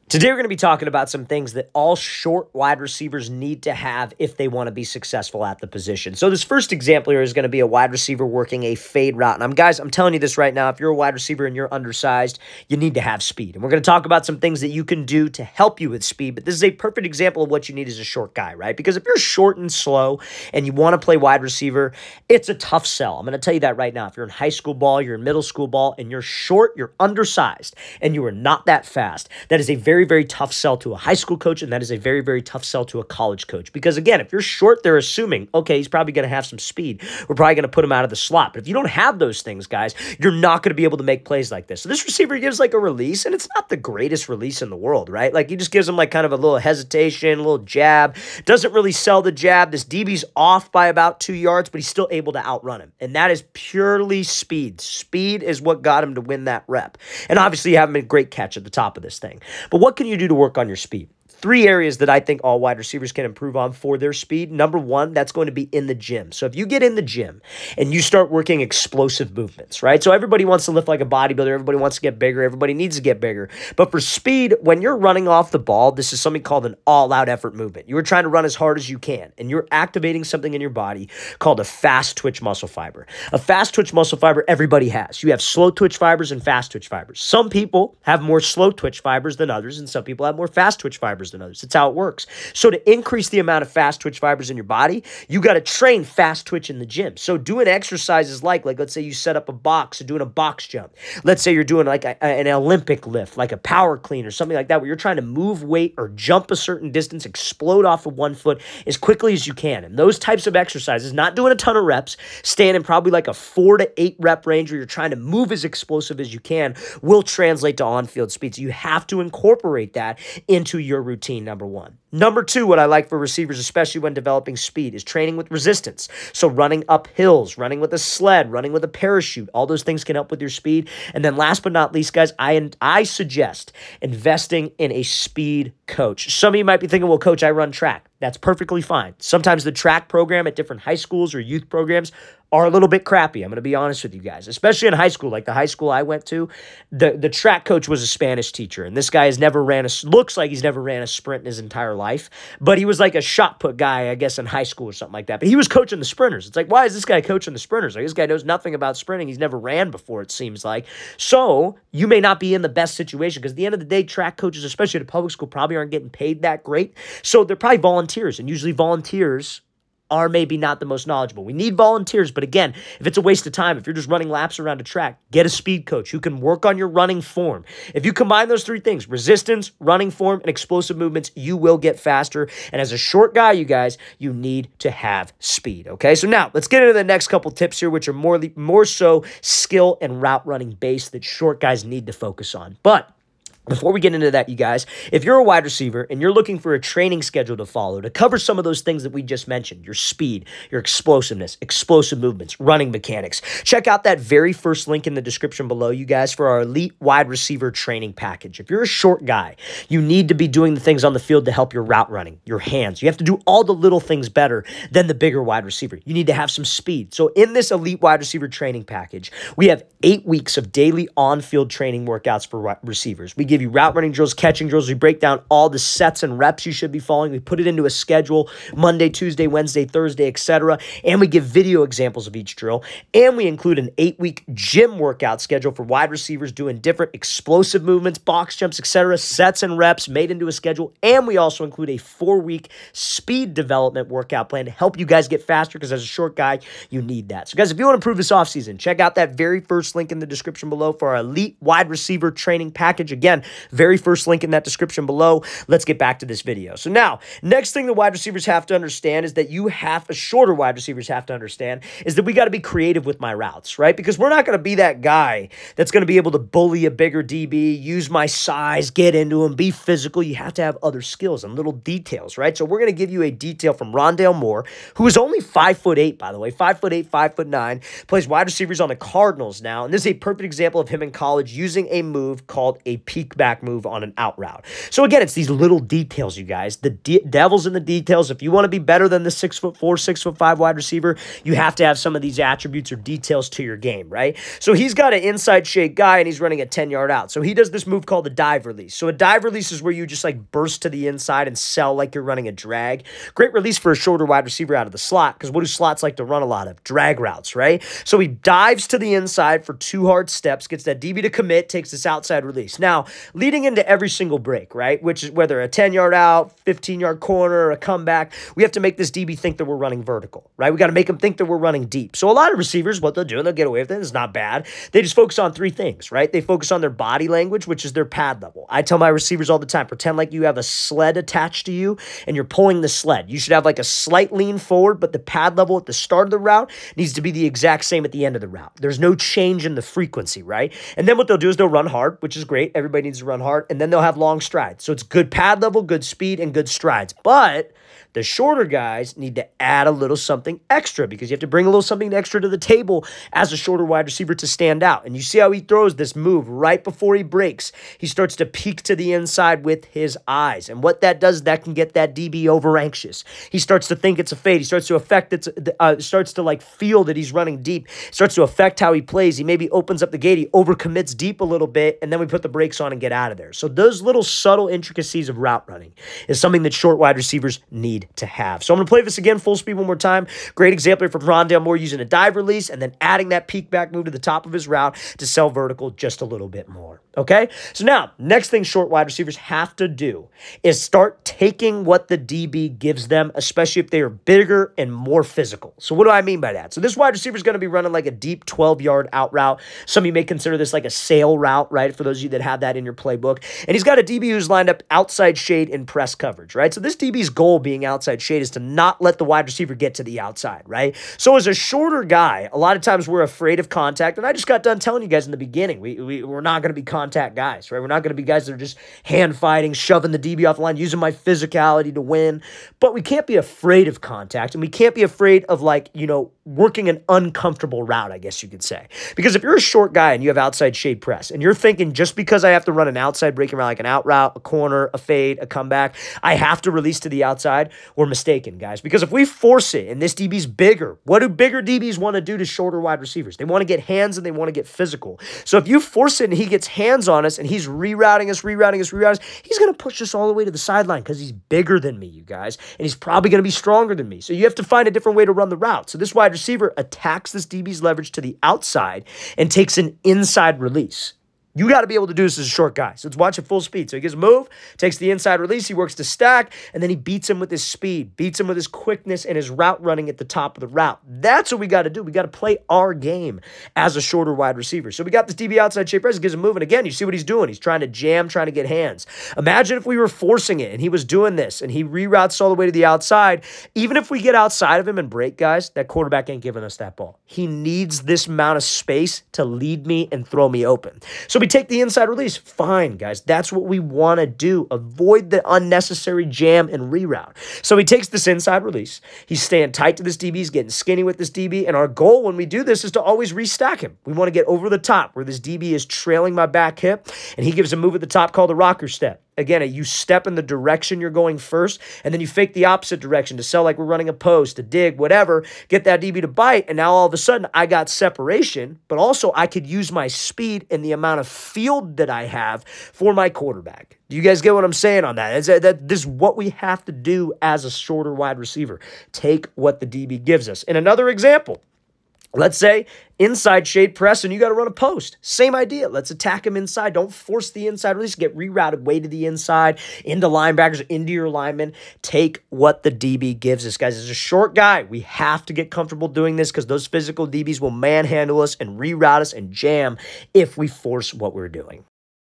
Today, we're going to be talking about some things that all short wide receivers need to have if they want to be successful at the position. So this first example here is going to be a wide receiver working a fade route. And I'm telling you this right now, if you're a wide receiver and you're undersized, you need to have speed. And we're going to talk about some things that you can do to help you with speed. But this is a perfect example of what you need as a short guy, right? Because if you're short and slow and you want to play wide receiver, it's a tough sell. I'm going to tell you that right now. If you're in high school ball, you're in middle school ball, and you're short, you're undersized, and you are not that fast, that is a very, very tough sell to a high school coach, and that is a very, very tough sell to a college coach. Because again, if you're short, they're assuming, okay, he's probably going to have some speed. We're probably going to put him out of the slot. But if you don't have those things, guys, you're not going to be able to make plays like this. So this receiver gives like a release, and it's not the greatest release in the world, right? Like he just gives him like kind of a little hesitation, a little jab. Doesn't really sell the jab. This DB's off by about 2 yards, but he's still able to outrun him. And that is purely speed. Speed is what got him to win that rep. And obviously you have him a great catch at the top of this thing. But what can you do to work on your speed? Three areas that I think all wide receivers can improve on for their speed. Number one, that's going to be in the gym. So if you get in the gym and you start working explosive movements, right? So everybody wants to lift like a bodybuilder. Everybody wants to get bigger. Everybody needs to get bigger. But for speed, when you're running off the ball, this is something called an all-out effort movement. You are trying to run as hard as you can, and you're activating something in your body called a fast twitch muscle fiber. A fast twitch muscle fiber everybody has. You have slow twitch fibers and fast twitch fibers. Some people have more slow twitch fibers than others, and some people have more fast twitch fibers than others. It's how it works. So to increase the amount of fast twitch fibers in your body, you got to train fast twitch in the gym. So doing exercises like let's say you set up a box and doing a box jump. Let's say you're doing like an Olympic lift, like a power clean or something like that, where you're trying to move weight or jump a certain distance, explode off of 1 foot as quickly as you can. And those types of exercises, not doing a ton of reps, staying in probably like a 4 to 8 rep range where you're trying to move as explosive as you can, will translate to on-field speed. So you have to incorporate that into your routine, number one. Number two, what I like for receivers, especially when developing speed, is training with resistance. So running up hills, running with a sled, running with a parachute, all those things can help with your speed. And then last but not least, guys, I suggest investing in a speed coach. Some of you might be thinking, well, coach, I run track. That's perfectly fine. Sometimes the track program at different high schools or youth programs are a little bit crappy. I'm going to be honest with you guys, especially in high school. Like the high school I went to, the track coach was a Spanish teacher, and this guy has never looks like he's never ran a sprint in his entire life, but he was like a shot put guy, I guess, in high school or something like that. But he was coaching the sprinters. It's like, why is this guy coaching the sprinters? Like, this guy knows nothing about sprinting. He's never ran before, it seems like. So you may not be in the best situation, because at the end of the day, track coaches, especially at a public school, probably aren't getting paid that great. So they're probably volunteers, and usually volunteers are maybe not the most knowledgeable. We need volunteers, but again, if it's a waste of time, if you're just running laps around a track, get a speed coach who can work on your running form. If you combine those three things, resistance, running form, and explosive movements, you will get faster. And as a short guy, you guys, you need to have speed, okay? So now, let's get into the next couple tips here, which are more so skill and route running based that short guys need to focus on. But before we get into that, you guys, if you're a wide receiver and you're looking for a training schedule to follow to cover some of those things that we just mentioned, your speed, your explosiveness, explosive movements, running mechanics, check out that very first link in the description below, you guys, for our elite wide receiver training package. If you're a short guy, you need to be doing the things on the field to help your route running, your hands. You have to do all the little things better than the bigger wide receiver. You need to have some speed. So in this elite wide receiver training package, we have 8 weeks of daily on-field training workouts for receivers. We give you route running drills, catching drills. We break down all the sets and reps you should be following. We put it into a schedule, Monday, Tuesday, Wednesday, Thursday, etc. And we give video examples of each drill. And we include an 8-week gym workout schedule for wide receivers doing different explosive movements, box jumps, etc., sets and reps made into a schedule. And we also include a 4-week speed development workout plan to help you guys get faster, because as a short guy, you need that. So guys, if you want to improve this offseason, check out that very first link in the description below for our elite wide receiver training package. Again, very first link in that description below. Let's get back to this video. So now, next thing the wide receivers have to understand is that shorter wide receivers have to understand is that we got to be creative with my routes, right? Because we're not going to be that guy that's going to be able to bully a bigger DB, use my size, get into him, be physical. You have to have other skills and little details, right? So we're going to give you a detail from Rondale Moore, who is only 5'8", by the way, 5'8", 5'9", plays wide receivers on the Cardinals now. And this is a perfect example of him in college using a move called a PK peek back move on an out route. So again, it's these little details, you guys. The devil's in the details. If you want to be better than the 6'4", 6'5" wide receiver, you have to have some of these attributes or details to your game, right? So he's got an inside shade guy and he's running a 10-yard out. So he does this move called a dive release. So a dive release is where you just like burst to the inside and sell like you're running a drag. Great release for a shorter wide receiver out of the slot, because what do slots like to run a lot of? Drag routes, right? So he dives to the inside for 2 hard steps, gets that DB to commit, takes this outside release. Now, leading into every single break, right, which is whether a 10-yard out, 15-yard corner, a comeback, we have to make this DB think that we're running vertical, right? We got to make them think that we're running deep. So a lot of receivers, what they'll do, and they'll get away with it, it's not bad. They just focus on 3 things, right? They focus on their body language, which is their pad level. I tell my receivers all the time, pretend like you have a sled attached to you and you're pulling the sled. You should have like a slight lean forward, but the pad level at the start of the route needs to be the exact same at the end of the route. There's no change in the frequency, right? And then what they'll do is they'll run hard, which is great. Everybody needs to run hard. And then they'll have long strides. So it's good pad level, good speed, and good strides. But the shorter guys need to add a little something extra, because you have to bring a little something extra to the table as a shorter wide receiver to stand out. And you see how he throws this move right before he breaks. He starts to peek to the inside with his eyes. And what that does, that can get that DB over anxious. He starts to think it's a fade. He starts to affect starts to like feel that he's running deep. Starts to affect how he plays. He maybe opens up the gate. He overcommits deep a little bit, and then we put the brakes on and get out of there. So those little subtle intricacies of route running is something that short wide receivers need to have. So I'm going to play this again full speed one more time. Great example from Rondale Moore using a dive release and then adding that peek back move to the top of his route to sell vertical just a little bit more. Okay? So now, next thing short wide receivers have to do is start taking what the DB gives them, especially if they are bigger and more physical. So what do I mean by that? So this wide receiver is going to be running like a deep 12-yard out route. Some of you may consider this like a sail route, right? For those of you that have that in your playbook. And he's got a DB who's lined up outside shade in press coverage, right? So this DB's goal being outside shade is to not let the wide receiver get to the outside, right? So as a shorter guy, a lot of times we're afraid of contact, and I just got done telling you guys in the beginning, we're not going to be contact guys, right? We're not going to be guys that are just hand fighting, shoving the DB off the line, using my physicality to win, but we can't be afraid of contact, and we can't be afraid of, like, you know, working an uncomfortable route, I guess you could say. Because if you're a short guy and you have outside shade press, and you're thinking just because I have to run an outside breaking route, like an out route, a corner, a fade, a comeback, I have to release to the outside, we're mistaken, guys. Because if we force it and this DB's bigger, what do bigger DBs want to do to shorter wide receivers? They want to get hands and they want to get physical. So if you force it and he gets hands on us and he's rerouting us, he's going to push us all the way to the sideline because he's bigger than me, you guys. And he's probably going to be stronger than me. So you have to find a different way to run the route. So this wide receiver attacks this DB's leverage to the outside and takes an inside release. You got to be able to do this as a short guy. So let's watch it full speed. So he gets a move, takes the inside release, he works to stack, and then he beats him with his speed, beats him with his quickness and his route running at the top of the route. That's what we got to do. We got to play our game as a shorter wide receiver. So we got this DB outside shape press, he gives him moving. Again, you see what he's doing. He's trying to jam, trying to get hands. Imagine if we were forcing it and he was doing this and he reroutes all the way to the outside. Even if we get outside of him and break, guys, that quarterback ain't giving us that ball. He needs this amount of space to lead me and throw me open. So we take the inside release. Fine, guys. That's what we want to do. Avoid the unnecessary jam and reroute. So he takes this inside release. He's staying tight to this DB. He's getting skinny with this DB. And our goal when we do this is to always restack him. We want to get over the top where this DB is trailing my back hip and he gives a move at the top called the rocker step. Again, you step in the direction you're going first, and then you fake the opposite direction to sell like we're running a post, to dig, whatever, get that DB to bite, and now all of a sudden I got separation, but also I could use my speed and the amount of field that I have for my quarterback. Do you guys get what I'm saying on that? This is what we have to do as a shorter wide receiver. Take what the DB gives us. In another example, let's say inside shade press and you got to run a post. Same idea. Let's attack him inside. Don't force the inside release. Get rerouted way to the inside, into linebackers, into your linemen. Take what the DB gives us, guys. As a short guy, we have to get comfortable doing this because those physical DBs will manhandle us and reroute us and jam if we force what we're doing.